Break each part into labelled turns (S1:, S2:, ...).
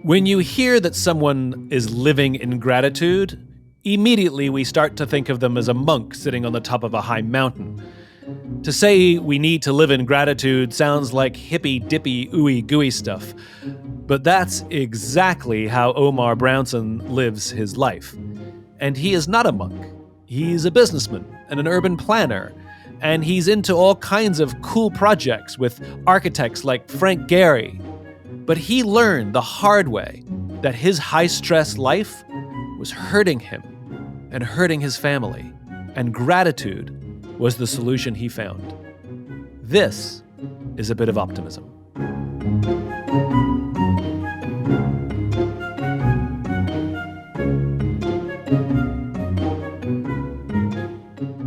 S1: When you hear that someone is living in gratitude, immediately we start to think of them as a monk sitting on the top of a high mountain. To say we need to live in gratitude sounds like hippy-dippy, ooey-gooey stuff. But that's exactly how Omar Brownson lives his life. And he is not a monk. He's a businessman and an urban planner. And he's into all kinds of cool projects with architects like Frank Gehry. But he learned the hard way that his high-stress life was hurting him and hurting his family. And gratitude was the solution he found. This is A Bit of Optimism.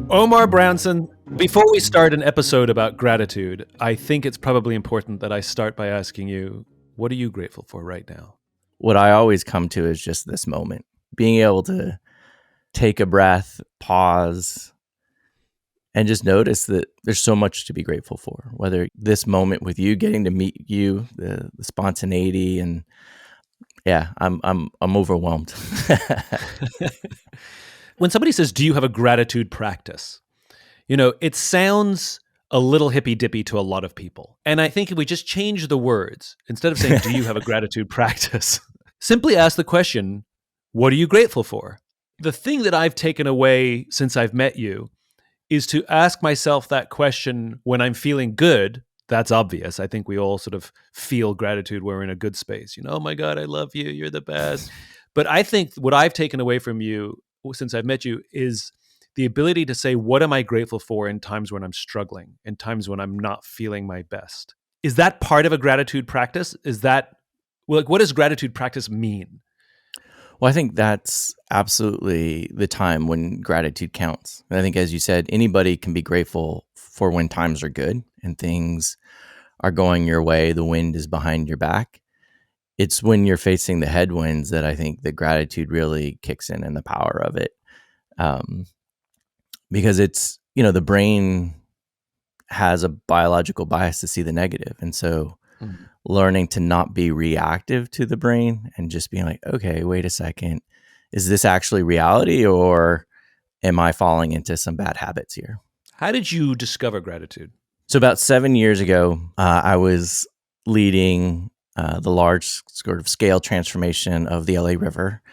S1: Omar Brownson, before we start an episode about gratitude, I think it's probably important that I start by asking you, what are you grateful for right now?
S2: What I always come to is just this moment, being able to take a breath, pause, and just notice that there's so much to be grateful for. Whether this moment with you, getting to meet you, the spontaneity, and yeah, I'm overwhelmed.
S1: When somebody says, do you have a gratitude practice? It sounds a little hippy-dippy to a lot of people. And I think if we just change the words, instead of saying, do you have a gratitude practice? Simply ask the question, what are you grateful for? The thing that I've taken away since I've met you is to ask myself that question when I'm feeling good. That's obvious. I think we all sort of feel gratitude when we're in a good space. Oh my God, I love you. You're the best. But I think what I've taken away from you since I've met you is the ability to say, what am I grateful for in times when I'm struggling, in times when I'm not feeling my best? Is that part of a gratitude practice? What does gratitude practice mean?
S2: Well, I think that's absolutely the time when gratitude counts. And I think, as you said, anybody can be grateful for when times are good and things are going your way, the wind is behind your back. It's when you're facing the headwinds that I think the gratitude really kicks in and the power of it. Because it's, the brain has a biological bias to see the negative. And so learning to not be reactive to the brain and just being like, okay, wait a second, is this actually reality or am I falling into some bad habits here?
S1: How did you discover gratitude?
S2: So about 7 years ago, I was leading the large sort of scale transformation of the LA River.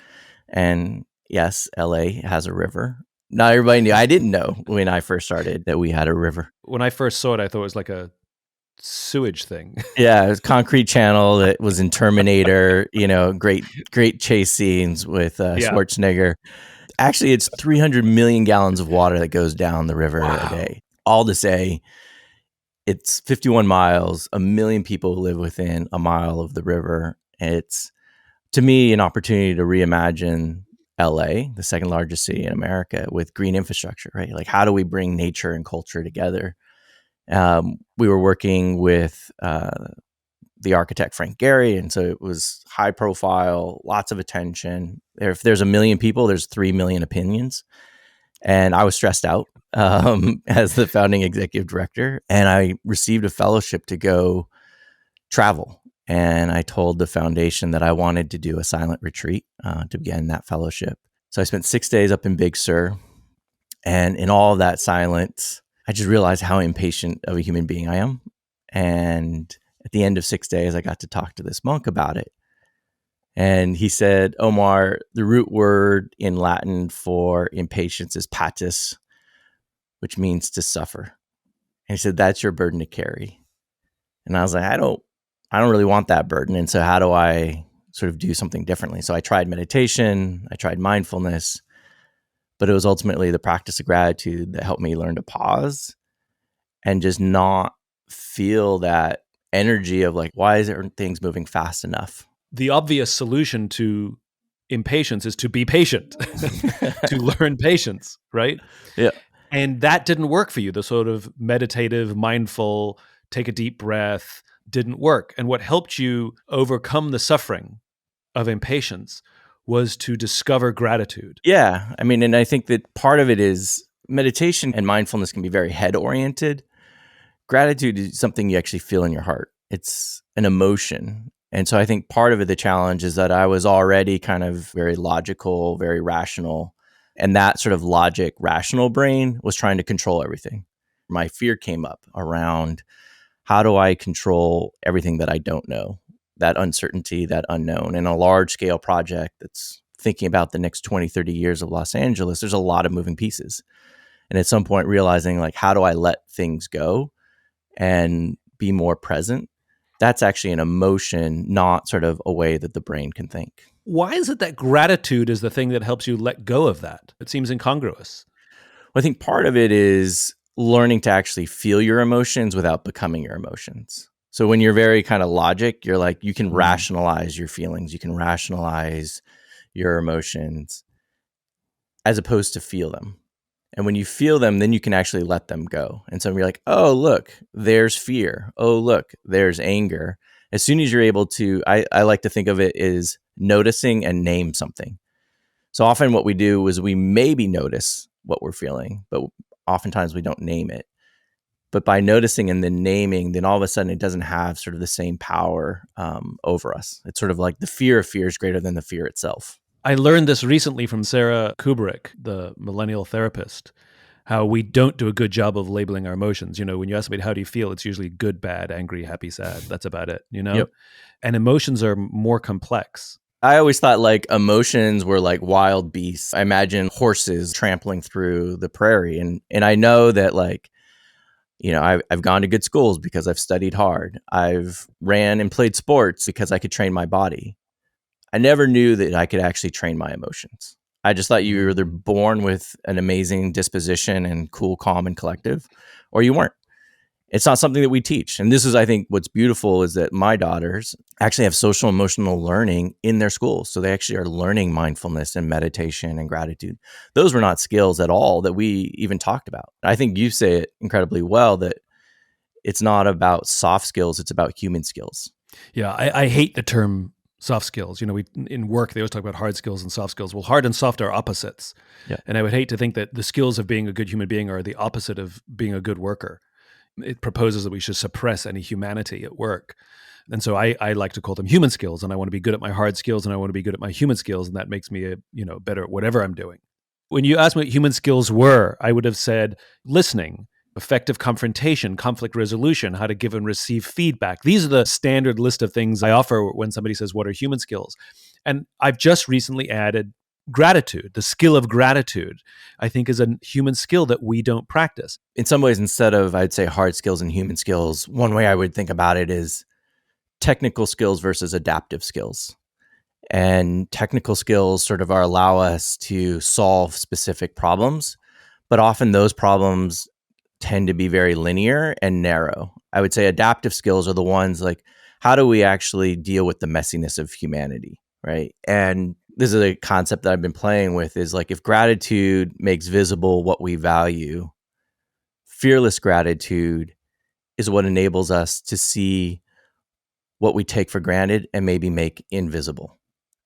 S2: And yes, LA has a river. Not everybody knew. I didn't know when I first started that we had a river.
S1: When I first saw it, I thought it was like a sewage thing.
S2: Yeah, it was a concrete channel that was in Terminator, great chase scenes with Schwarzenegger. Actually, it's 300 million gallons of water that goes down the river a day. All to say, it's 51 miles, 1 million people live within a mile of the river. It's, to me, an opportunity to reimagine LA, the second largest city in America, with green infrastructure, right? Like, how do we bring nature and culture together? We were working with the architect Frank Gehry, and so it was high profile, lots of attention. If there's 1 million people, there's 3 million opinions. And I was stressed out as the founding executive director, and I received a fellowship to go travel. And I told the foundation that I wanted to do a silent retreat to begin that fellowship. So I spent 6 days up in Big Sur, and in all of that silence, I just realized how impatient of a human being I am. And at the end of 6 days, I got to talk to this monk about it. And he said, Omar, the root word in Latin for impatience is patis, which means to suffer. And he said, that's your burden to carry. And I was like, I don't really want that burden. And so how do I sort of do something differently? So I tried meditation, I tried mindfulness, but it was ultimately the practice of gratitude that helped me learn to pause and just not feel that energy of like, why aren't things moving fast enough?
S1: The obvious solution to impatience is to be patient, to learn patience, right?
S2: Yeah.
S1: And that didn't work for you. The sort of meditative, mindful, take a deep breath didn't work. And what helped you overcome the suffering of impatience was to discover gratitude.
S2: Yeah. I mean, and I think that part of it is meditation and mindfulness can be very head oriented. Gratitude is something you actually feel in your heart. It's an emotion. And so I think part of it, the challenge is that I was already kind of very logical, very rational. And that sort of logic, rational brain was trying to control everything. My fear came up around, how do I control everything that I don't know? That uncertainty, that unknown. In a large scale project that's thinking about the next 20, 30 years of Los Angeles, there's a lot of moving pieces. And at some point realizing, like, how do I let things go and be more present? That's actually an emotion, not sort of a way that the brain can think.
S1: Why is it that gratitude is the thing that helps you let go of that? It seems incongruous.
S2: Well, I think part of it is learning to actually feel your emotions without becoming your emotions. So when you're very kind of logic, you're like, you can rationalize your feelings, you can rationalize your emotions as opposed to feel them. And when you feel them, then you can actually let them go. And so you're like, oh, look, there's fear. Oh, look, there's anger. As soon as you're able to, I like to think of it as noticing and name something. So often what we do is we maybe notice what we're feeling, but oftentimes we don't name it. But by noticing and then naming, then all of a sudden it doesn't have sort of the same power over us. It's sort of like the fear of fear is greater than the fear itself.
S1: I learned this recently from Sarah Kubrick, the millennial therapist, how we don't do a good job of labeling our emotions. You know, when you ask me, how do you feel? It's usually good, bad, angry, happy, sad. That's about it, you know?
S2: Yep.
S1: And emotions are more complex.
S2: I always thought like emotions were like wild beasts. I imagine horses trampling through the prairie. And I know that, like, you know, I've gone to good schools because I've studied hard. I've ran and played sports because I could train my body. I never knew that I could actually train my emotions. I just thought you were either born with an amazing disposition and cool, calm, and collective, or you weren't. It's not something that we teach. And this is, I think, what's beautiful is that my daughters actually have social emotional learning in their schools. So they actually are learning mindfulness and meditation and gratitude. Those were not skills at all that we even talked about. I think you say it incredibly well, that it's not about soft skills, it's about human skills.
S1: Yeah, I hate the term soft skills. You know, in work, they always talk about hard skills and soft skills. Well, hard and soft are opposites.
S2: Yeah.
S1: And I would hate to think that the skills of being a good human being are the opposite of being a good worker. It proposes that we should suppress any humanity at work. And so I like to call them human skills, and I want to be good at my hard skills, and I want to be good at my human skills, and that makes me better at whatever I'm doing. When you asked me what human skills were, I would have said listening, effective confrontation, conflict resolution, how to give and receive feedback. These are the standard list of things I offer when somebody says, what are human skills? And I've just recently added gratitude. The skill of gratitude, I think, is a human skill that we don't practice.
S2: In some ways, instead of, I'd say, hard skills and human skills, one way I would think about it is technical skills versus adaptive skills. And technical skills sort of allow us to solve specific problems, but often those problems tend to be very linear and narrow. I would say adaptive skills are the ones like, how do we actually deal with the messiness of humanity, right? And this is a concept that I've been playing with, is like, if gratitude makes visible what we value, fearless gratitude is what enables us to see what we take for granted and maybe make invisible.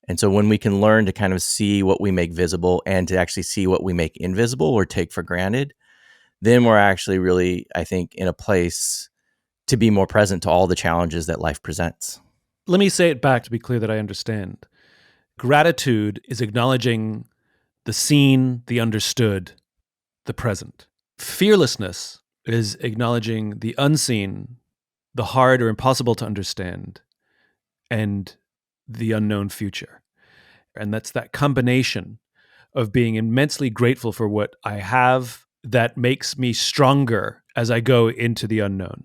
S2: And so when we can learn to kind of see what we make visible and to actually see what we make invisible or take for granted, then we're actually really, I think, in a place to be more present to all the challenges that life presents.
S1: Let me say it back to be clear that I understand. Gratitude is acknowledging the seen, the understood, the present. Fearlessness is acknowledging the unseen, the hard or impossible to understand, and the unknown future. And that's that combination of being immensely grateful for what I have that makes me stronger as I go into the unknown,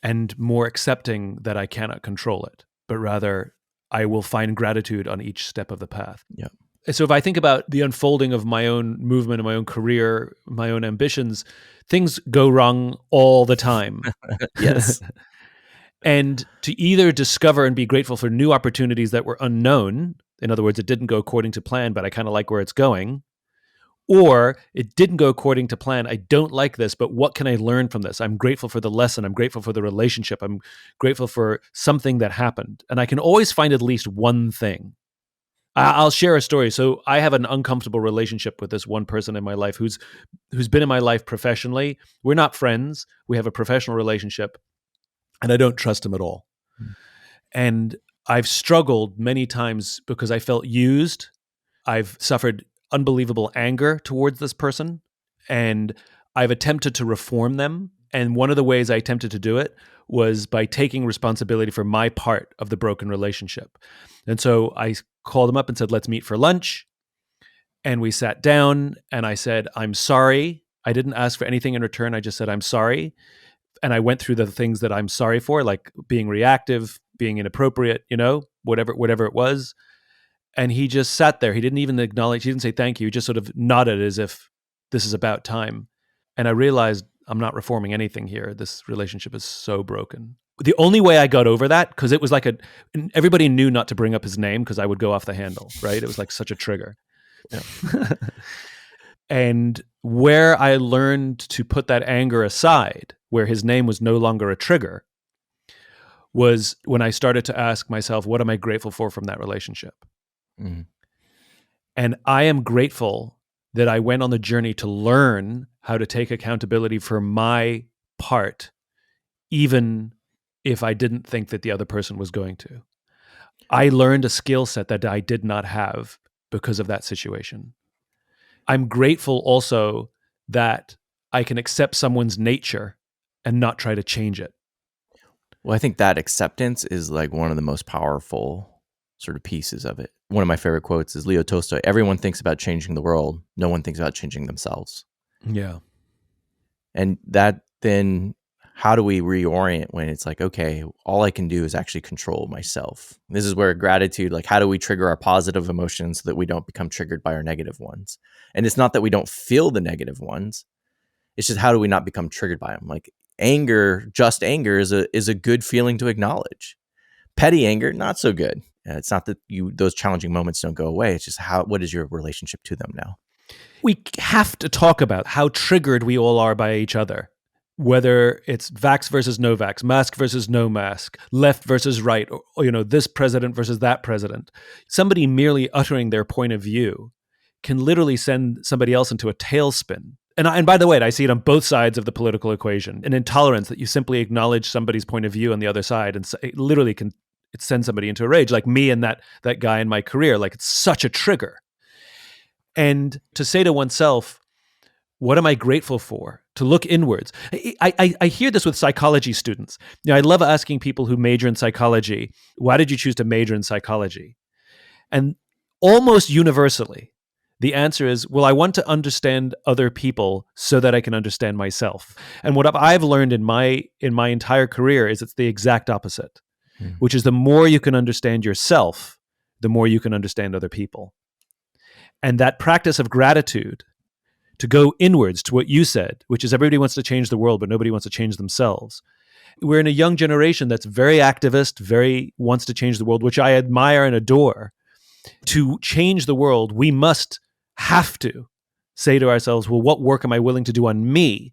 S1: and more accepting that I cannot control it, but rather I will find gratitude on each step of the path.
S2: Yeah.
S1: So if I think about the unfolding of my own movement and my own career, my own ambitions, things go wrong all the time.
S2: Yes.
S1: And to either discover and be grateful for new opportunities that were unknown, in other words, it didn't go according to plan, but I kind of like where it's going, or it didn't go according to plan. I don't like this, but what can I learn from this? I'm grateful for the lesson. I'm grateful for the relationship. I'm grateful for something that happened. And I can always find at least one thing. I'll share a story. So I have an uncomfortable relationship with this one person in my life who's been in my life professionally. We're not friends. We have a professional relationship, and I don't trust him at all. And I've struggled many times because I felt used. I've suffered unbelievable anger towards this person, and I've attempted to reform them. And one of the ways I attempted to do it was by taking responsibility for my part of the broken relationship. And so I called him up and said, let's meet for lunch. And we sat down and I said, I'm sorry. I didn't ask for anything in return. I just said, I'm sorry. And I went through the things that I'm sorry for, like being reactive, being inappropriate, whatever it was. And he just sat there. He didn't even acknowledge, he didn't say thank you. He just sort of nodded as if this is about time. And I realized I'm not reforming anything here. This relationship is so broken. The only way I got over that, because it was like everybody knew not to bring up his name because I would go off the handle, right? It was like such a trigger. Yeah. And where I learned to put that anger aside, where his name was no longer a trigger, was when I started to ask myself, what am I grateful for from that relationship? Mm-hmm. And I am grateful that I went on the journey to learn how to take accountability for my part, even if I didn't think that the other person was going to. I learned a skill set that I did not have because of that situation. I'm grateful also that I can accept someone's nature and not try to change it.
S2: Well, I think that acceptance is like one of the most powerful sort of pieces of it. One of my favorite quotes is Leo Tolstoy: everyone thinks about changing the world. No one thinks about changing themselves.
S1: Yeah.
S2: And that then, how do we reorient when it's like, okay, all I can do is actually control myself? This is where gratitude, like, how do we trigger our positive emotions so that we don't become triggered by our negative ones? And it's not that we don't feel the negative ones. It's just, how do we not become triggered by them? Like anger, just anger is a good feeling to acknowledge. Petty anger, not so good. It's not that those challenging moments don't go away. It's just what is your relationship to them now?
S1: We have to talk about how triggered we all are by each other, whether it's vax versus no vax, mask versus no mask, left versus right, or this president versus that president. Somebody merely uttering their point of view can literally send somebody else into a tailspin. And by the way, I see it on both sides of the political equation. An intolerance that you simply acknowledge somebody's point of view on the other side, and it literally can send somebody into a rage, like me and that guy in my career. Like, it's such a trigger. And to say to oneself, what am I grateful for? To look inwards. I hear this with psychology students. I love asking people who major in psychology, why did you choose to major in psychology? And almost universally, the answer is, well, I want to understand other people so that I can understand myself. And what I've learned in my entire career is it's the exact opposite, which is the more you can understand yourself, the more you can understand other people. And that practice of gratitude, to go inwards to what you said, which is everybody wants to change the world, but nobody wants to change themselves. We're in a young generation that's very activist, very wants to change the world, which I admire and adore. To change the world, we have to say to ourselves, well, what work am I willing to do on me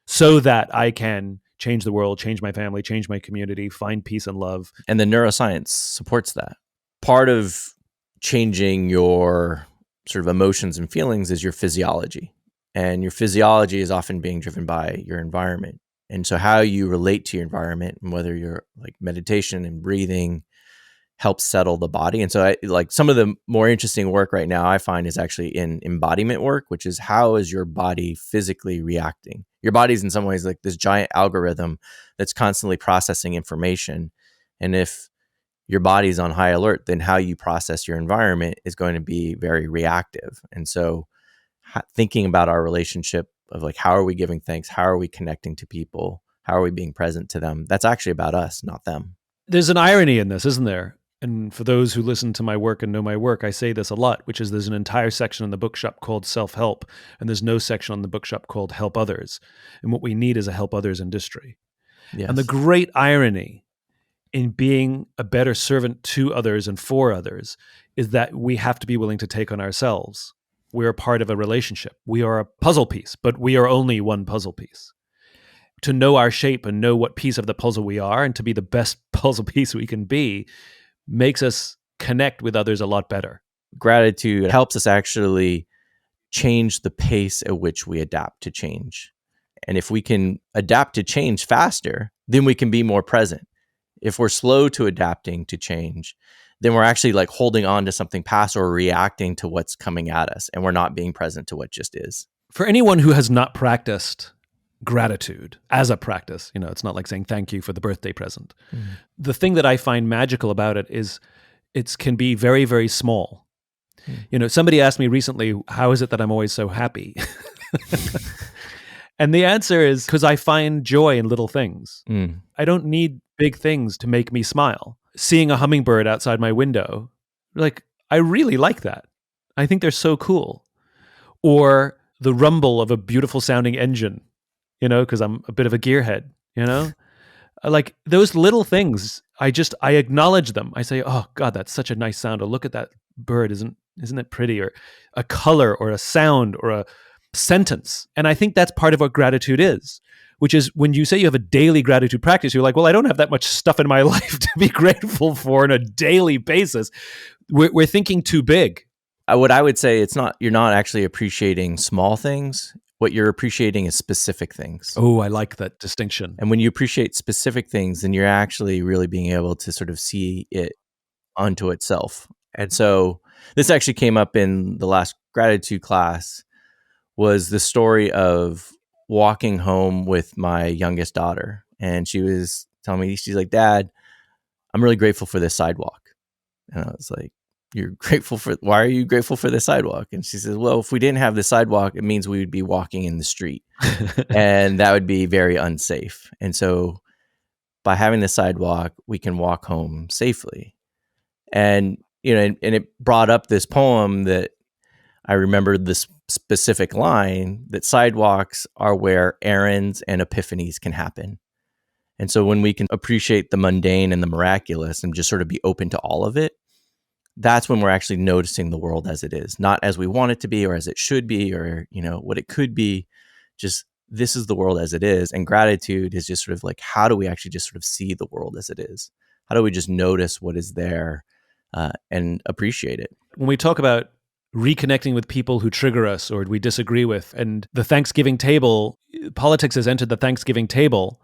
S1: so that I can change the world, change my family, change my community, find peace and love?
S2: And the neuroscience supports that. Part of changing your sort of emotions and feelings is your physiology. And your physiology is often being driven by your environment. And so how you relate to your environment, and whether you're like meditation and breathing, helps settle the body. And so some of the more interesting work right now I find is actually in embodiment work, which is, how is your body physically reacting? Your body's in some ways like this giant algorithm that's constantly processing information. And if your body's on high alert, then how you process your environment is going to be very reactive. And so thinking about our relationship of like, how are we giving thanks? How are we connecting to people? How are we being present to them? That's actually about us, not them.
S1: There's an irony in this, isn't there? And for those who listen to my work and know my work, I say this a lot, which is there's an entire section in the bookshop called self-help, and there's no section on the bookshop called help others. And what we need is a help others industry. Yes. And the great irony in being a better servant to others and for others is that we have to be willing to take on ourselves. We're a part of a relationship. We are a puzzle piece, but we are only one puzzle piece. To know our shape and know what piece of the puzzle we are, and to be the best puzzle piece we can be, makes us connect with others a lot better.
S2: Gratitude helps us actually change the pace at which we adapt to change. And if we can adapt to change faster, then we can be more present. If we're slow to adapting to change, then we're actually like holding on to something past or reacting to what's coming at us, and we're not being present to what just is.
S1: For anyone who has not practiced gratitude as a practice, it's not like saying thank you for the birthday present. The thing that I find magical about it is it can be very, very small. Somebody asked me recently, how is it that I'm always so happy? And the answer is because I find joy in little things. I don't need big things to make me smile. Seeing a hummingbird outside my window, I really like that. I think they're so cool. Or the rumble of a beautiful sounding engine, because I'm a bit of a gearhead, like those little things, I acknowledge them. I say, oh God, that's such a nice sound. Or look at that bird. Isn't it pretty? Or a color or a sound or a sentence. And I think that's part of what gratitude is, which is when you say you have a daily gratitude practice, you're like, well, I don't have that much stuff in my life to be grateful for on a daily basis. We're thinking too big.
S2: What I would say, you're not actually appreciating small things. What you're appreciating is specific things.
S1: Oh, I like that distinction.
S2: And when you appreciate specific things, then you're actually really being able to sort of see it unto itself. And so this actually came up in the last gratitude class, was the story of walking home with my youngest daughter. And she was telling me, she's like, Dad, I'm really grateful for this sidewalk. And I was like, why are you grateful for the sidewalk? And she says, well, if we didn't have the sidewalk, it means we would be walking in the street and that would be very unsafe. And so by having the sidewalk, we can walk home safely. And, and it brought up this poem that I remembered this specific line, that sidewalks are where errands and epiphanies can happen. And so when we can appreciate the mundane and the miraculous and just sort of be open to all of it, that's when we're actually noticing the world as it is, not as we want it to be or as it should be or, what it could be. Just this is the world as it is. And gratitude is just sort of like, how do we actually just sort of see the world as it is? How do we just notice what is there and appreciate it?
S1: When we talk about reconnecting with people who trigger us or we disagree with, and the Thanksgiving table, politics has entered the Thanksgiving table.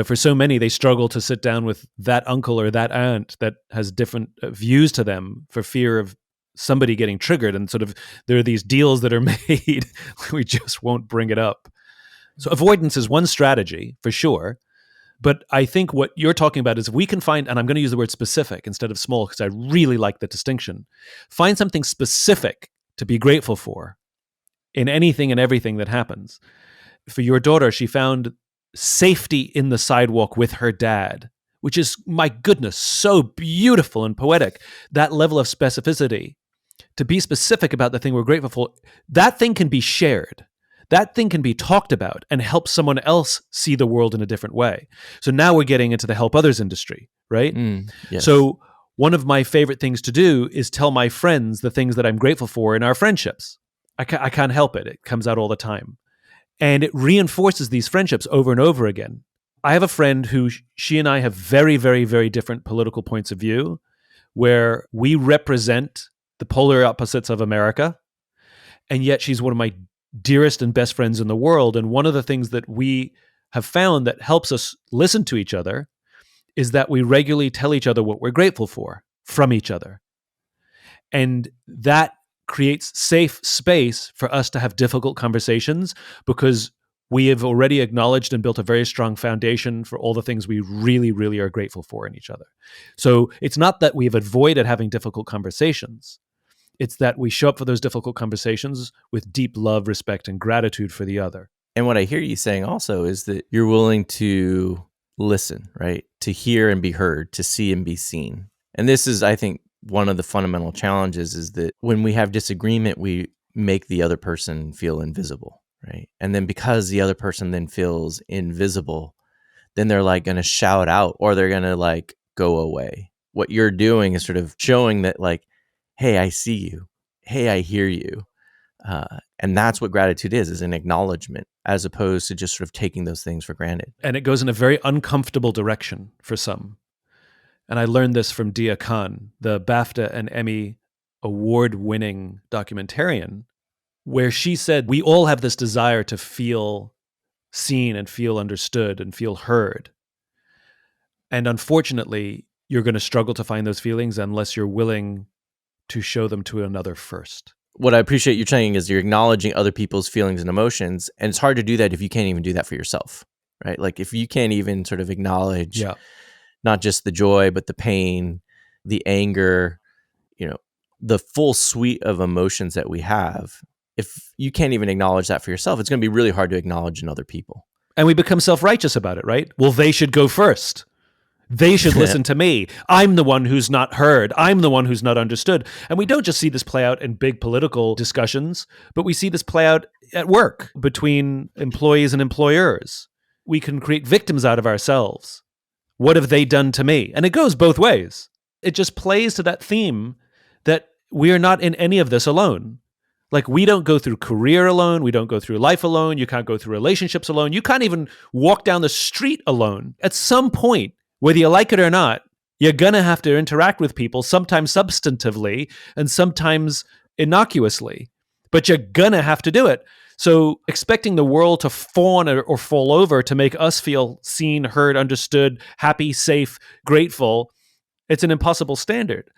S1: For so many, they struggle to sit down with that uncle or that aunt that has different views to them for fear of somebody getting triggered. And sort of there are these deals that are made. We just won't bring it up. So avoidance is one strategy for sure. But I think what you're talking about is if we can find, and I'm going to use the word specific instead of small because I really like the distinction, find something specific to be grateful for in anything and everything that happens. For your daughter, she found safety in the sidewalk with her dad, which is, my goodness, so beautiful and poetic. That level of specificity, to be specific about the thing we're grateful for, that thing can be shared. That thing can be talked about and help someone else see the world in a different way. So now we're getting into the help others industry, right?
S2: Yes.
S1: So one of my favorite things to do is tell my friends the things that I'm grateful for in our friendships. I can't help it. It comes out all the time. And it reinforces these friendships over and over again. I have a friend who she and I have very, very, very different political points of view, where we represent the polar opposites of America. And yet she's one of my dearest and best friends in the world. And one of the things that we have found that helps us listen to each other is that we regularly tell each other what we're grateful for from each other. And that creates safe space for us to have difficult conversations because we have already acknowledged and built a very strong foundation for all the things we really, really are grateful for in each other. So it's not that we've avoided having difficult conversations. It's that we show up for those difficult conversations with deep love, respect, and gratitude for the other.
S2: And what I hear you saying also is that you're willing to listen, right? To hear and be heard, to see and be seen. And this is, I think, one of the fundamental challenges is that when we have disagreement, we make the other person feel invisible, right? And then because the other person then feels invisible, then they're like going to shout out or they're going to like go away. What you're doing is sort of showing that like, hey, I see you. Hey, I hear you. And that's what gratitude is an acknowledgement as opposed to just sort of taking those things for granted.
S1: And it goes in a very uncomfortable direction for some. And I learned this from Dia Khan, the BAFTA and Emmy award-winning documentarian, where she said, we all have this desire to feel seen and feel understood and feel heard. And unfortunately, you're going to struggle to find those feelings unless you're willing to show them to another first.
S2: What I appreciate you're saying is you're acknowledging other people's feelings and emotions. And it's hard to do that if you can't even do that for yourself, right? Like if you can't even sort of acknowledge not just the joy, but the pain, the anger, the full suite of emotions that we have. If you can't even acknowledge that for yourself, it's going to be really hard to acknowledge in other people.
S1: And we become self-righteous about it, right? Well, they should go first. They should listen to me. I'm the one who's not heard. I'm the one who's not understood. And we don't just see this play out in big political discussions, but we see this play out at work between employees and employers. We can create victims out of ourselves. What have they done to me? And it goes both ways. It just plays to that theme that we are not in any of this alone. Like we don't go through career alone. We don't go through life alone. You can't go through relationships alone. You can't even walk down the street alone. At some point, whether you like it or not, you're going to have to interact with people, sometimes substantively and sometimes innocuously, but you're going to have to do it. So expecting the world to fawn or fall over to make us feel seen, heard, understood, happy, safe, grateful, it's an impossible standard.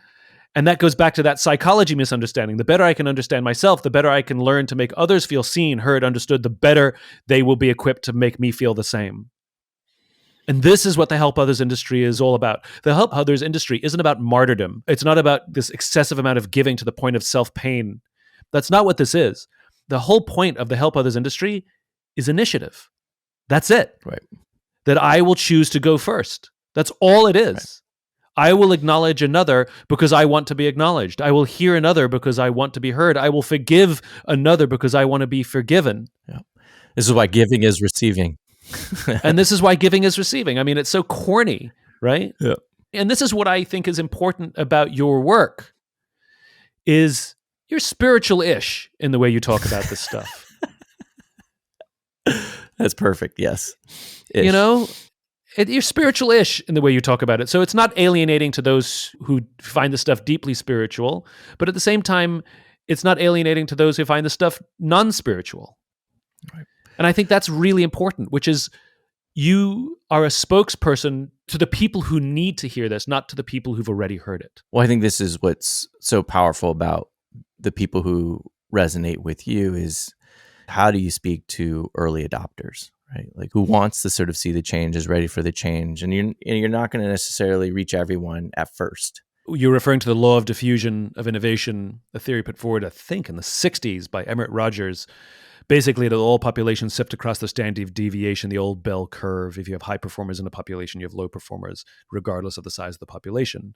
S1: And that goes back to that psychology misunderstanding. The better I can understand myself, the better I can learn to make others feel seen, heard, understood, the better they will be equipped to make me feel the same. And this is what the help others industry is all about. The help others industry isn't about martyrdom. It's not about this excessive amount of giving to the point of self-pain. That's not what this is. The whole point of the help others industry is initiative. That's it.
S2: Right.
S1: That I will choose to go first. That's all it is. Right. I will acknowledge another because I want to be acknowledged. I will hear another because I want to be heard. I will forgive another because I want to be forgiven.
S2: Yeah. This is why giving is receiving.
S1: And this is why giving is receiving. I mean, it's so corny, right?
S2: Yeah.
S1: And this is what I think is important about your work is you're spiritual-ish in the way you talk about this stuff.
S2: That's perfect. Yes. Ish.
S1: You're spiritual-ish in the way you talk about it. So it's not alienating to those who find the stuff deeply spiritual, but at the same time, it's not alienating to those who find the stuff non-spiritual. Right. And I think that's really important, which is you are a spokesperson to the people who need to hear this, not to the people who've already heard it.
S2: Well, I think this is what's so powerful about the people who resonate with you is how do you speak to early adopters? Right, like who wants to sort of see the change, is ready for the change, and you're not going to necessarily reach everyone at first.
S1: You're referring to the law of diffusion of innovation, a theory put forward, I think, in the 60s by Emmett Rogers. Basically, that all populations sift across the standard deviation, the old bell curve. If you have high performers in a population, you have low performers, regardless of the size of the population.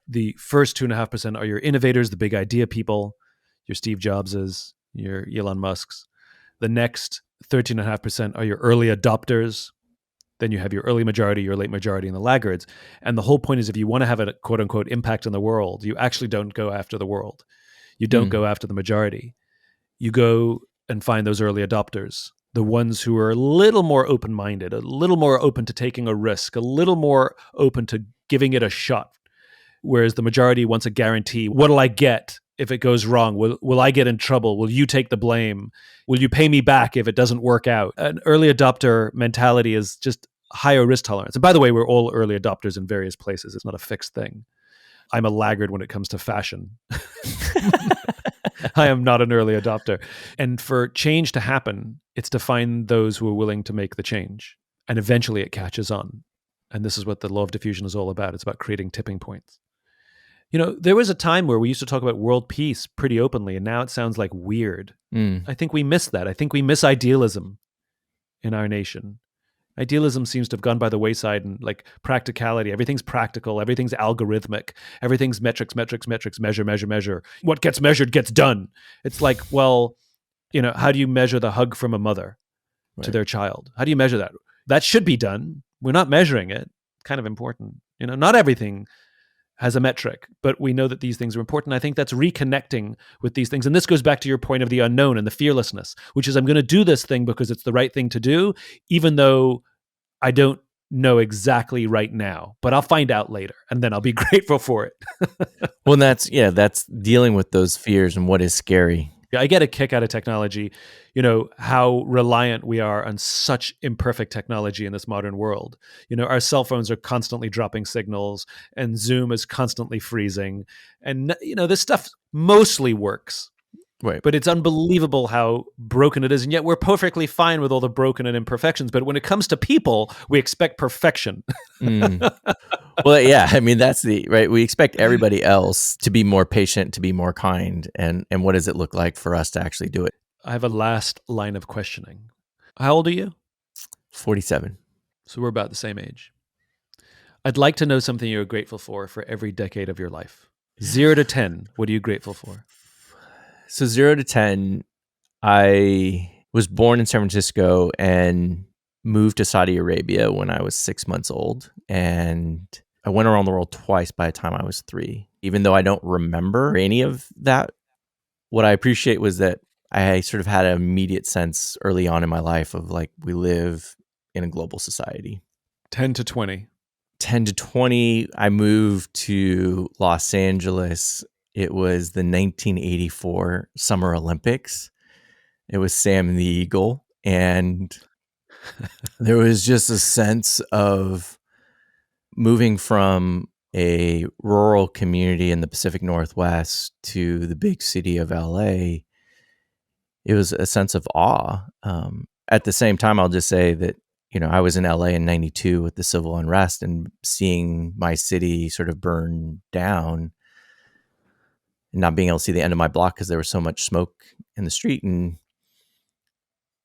S1: The first 2.5% are your innovators, the big idea people, your Steve Jobses, your Elon Musks. The next 13.5% are your early adopters. Then you have your early majority, your late majority, and the laggards. And the whole point is if you want to have a quote unquote impact on the world, you actually don't go after the world. You don't go after the majority. You go and find those early adopters, the ones who are a little more open-minded, a little more open to taking a risk, a little more open to giving it a shot. Whereas the majority wants a guarantee. What'll I get if it goes wrong? Will I get in trouble? Will you take the blame? Will you pay me back if it doesn't work out? An early adopter mentality is just higher risk tolerance. And by the way, we're all early adopters in various places. It's not a fixed thing. I'm a laggard when it comes to fashion. I am not an early adopter. And for change to happen, it's to find those who are willing to make the change. And eventually it catches on. And this is what the law of diffusion is all about. It's about creating tipping points. There was a time where we used to talk about world peace pretty openly, and now it sounds like weird. I think we miss that. I think we miss idealism in our nation. Idealism seems to have gone by the wayside, and like practicality. Everything's practical. Everything's algorithmic. Everything's metrics, measure. What gets measured gets done. It's like, well, how do you measure the hug from a mother to their child? How do you measure that? That should be done. We're not measuring it. It's kind of important. Not everything has a metric, but we know that these things are important. I think that's reconnecting with these things. And this goes back to your point of the unknown and the fearlessness, which is I'm going to do this thing because it's the right thing to do, even though I don't know exactly right now, but I'll find out later and then I'll be grateful for it.
S2: Well, that's dealing with those fears and what is scary.
S1: I get a kick out of technology, how reliant we are on such imperfect technology in this modern world. Our cell phones are constantly dropping signals and Zoom is constantly freezing. And, this stuff mostly works.
S2: Right.
S1: But it's unbelievable how broken it is. And yet we're perfectly fine with all the broken and imperfections. But when it comes to people, we expect perfection.
S2: Well, yeah, I mean, that's right. We expect everybody else to be more patient, to be more kind. And what does it look like for us to actually do it?
S1: I have a last line of questioning. How old are you?
S2: 47.
S1: So we're about the same age. I'd like to know something you're grateful for every decade of your life. 0 to 10, what are you grateful for?
S2: So 0 to 10, I was born in San Francisco and moved to Saudi Arabia when I was 6 months old. And I went around the world twice by the time I was 3. Even though I don't remember any of that, what I appreciate was that I sort of had an immediate sense early on in my life of like, we live in a global society.
S1: 10 to 20.
S2: 10 to 20, I moved to Los Angeles. It was the 1984 Summer Olympics. It was Sam the Eagle. And there was just a sense of moving from a rural community in the Pacific Northwest to the big city of LA. It was a sense of awe. At the same time, I'll just say that, I was in LA in 92 with the civil unrest and seeing my city sort of burn down and not being able to see the end of my block because there was so much smoke in the street. And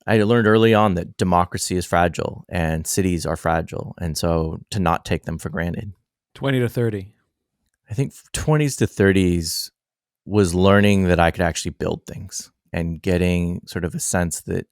S2: I learned early on that democracy is fragile and cities are fragile. And so to not take them for granted.
S1: 20 to 30.
S2: I think 20s to 30s was learning that I could actually build things and getting sort of a sense that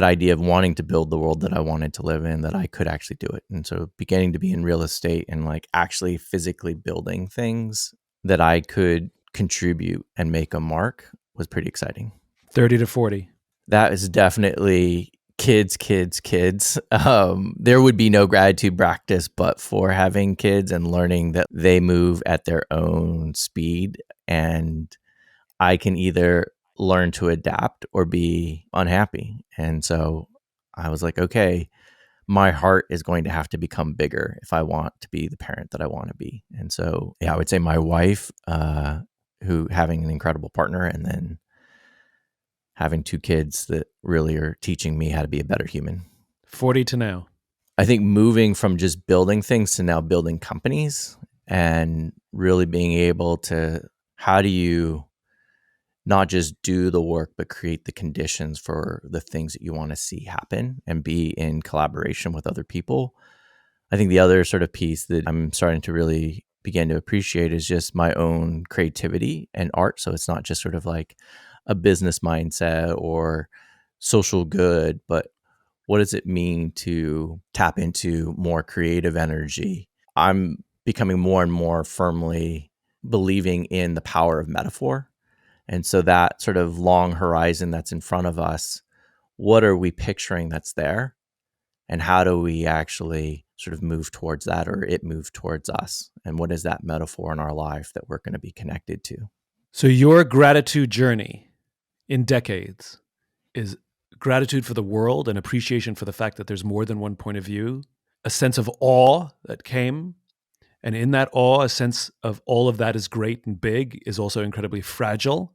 S2: idea of wanting to build the world that I wanted to live in, that I could actually do it. And so beginning to be in real estate and like actually physically building things that I could contribute and make a mark was pretty exciting.
S1: 30 to 40.
S2: That is definitely kids. There would be no gratitude practice but for having kids and learning that they move at their own speed. And I can either learn to adapt or be unhappy. And so I was like, okay, my heart is going to have to become bigger if I want to be the parent that I want to be. And so, I would say my wife, who having an incredible partner, and then having 2 kids that really are teaching me how to be a better human.
S1: 40 to now.
S2: I think moving from just building things to now building companies and really being able to, how do you not just do the work, but create the conditions for the things that you want to see happen and be in collaboration with other people. I think the other sort of piece that I'm starting to really begin to appreciate is just my own creativity and art. So it's not just sort of like a business mindset or social good, but what does it mean to tap into more creative energy? I'm becoming more and more firmly believing in the power of metaphor. And so that sort of long horizon that's in front of us, what are we picturing that's there? And how do we actually sort of move towards that, or it move towards us? And what is that metaphor in our life that we're going to be connected to?
S1: So your gratitude journey in decades is gratitude for the world and appreciation for the fact that there's more than one point of view, a sense of awe that came. And in that awe, a sense of all of that is great and big is also incredibly fragile.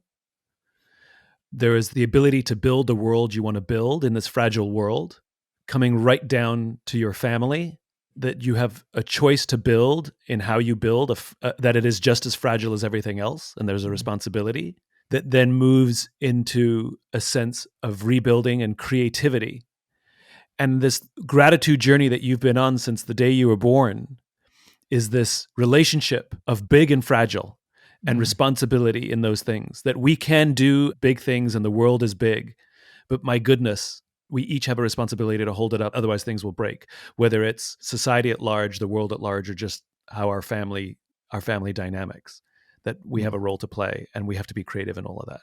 S1: There is the ability to build the world you want to build in this fragile world, coming right down to your family, that you have a choice to build in how you build, that it is just as fragile as everything else, and there's a responsibility that then moves into a sense of rebuilding and creativity. And this gratitude journey that you've been on since the day you were born is this relationship of big and fragile and responsibility in those things, that we can do big things and the world is big, but my goodness, we each have a responsibility to hold it up. Otherwise things will break, whether it's society at large, the world at large, or just how our family dynamics, that we have a role to play and we have to be creative in all of that.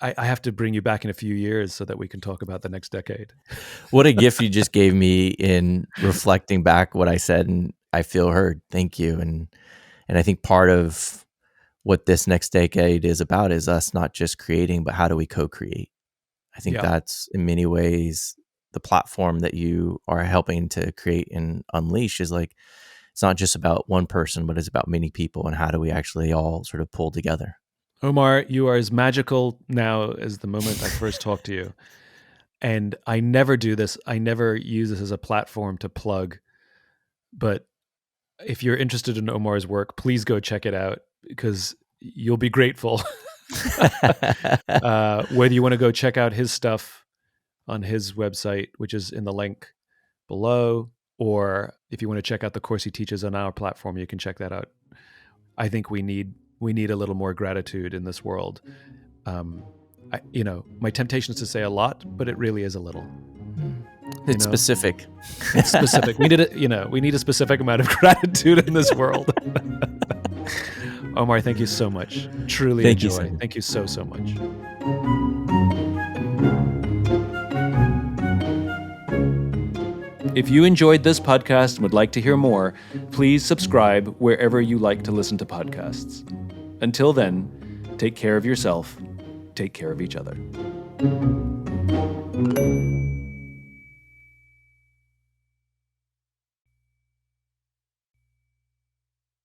S1: I have to bring you back in a few years so that we can talk about the next decade.
S2: What a gift you just gave me in reflecting back what I said, and I feel heard. Thank you. And I think part of what this next decade is about is us not just creating, but how do we co-create? I think that's in many ways the platform that you are helping to create and unleash is like, it's not just about one person, but it's about many people, and how do we actually all sort of pull together?
S1: Omar, you are as magical now as the moment I first talked to you. And I never do this. I never use this as a platform to plug. But if you're interested in Omar's work, please go check it out because you'll be grateful. Whether you want to go check out his stuff on his website, which is in the link below, or if you want to check out the course he teaches on our platform, you can check that out. I think we need a little more gratitude in this world. My temptation is to say a lot, but it really is a little.
S2: It's specific.
S1: It's specific. We need a specific amount of gratitude in this world. Omar, thank you so much. Truly
S2: thank
S1: enjoy.
S2: You,
S1: thank you so much. If you enjoyed this podcast and would like to hear more, please subscribe wherever you like to listen to podcasts. Until then, take care of yourself. Take care of each other.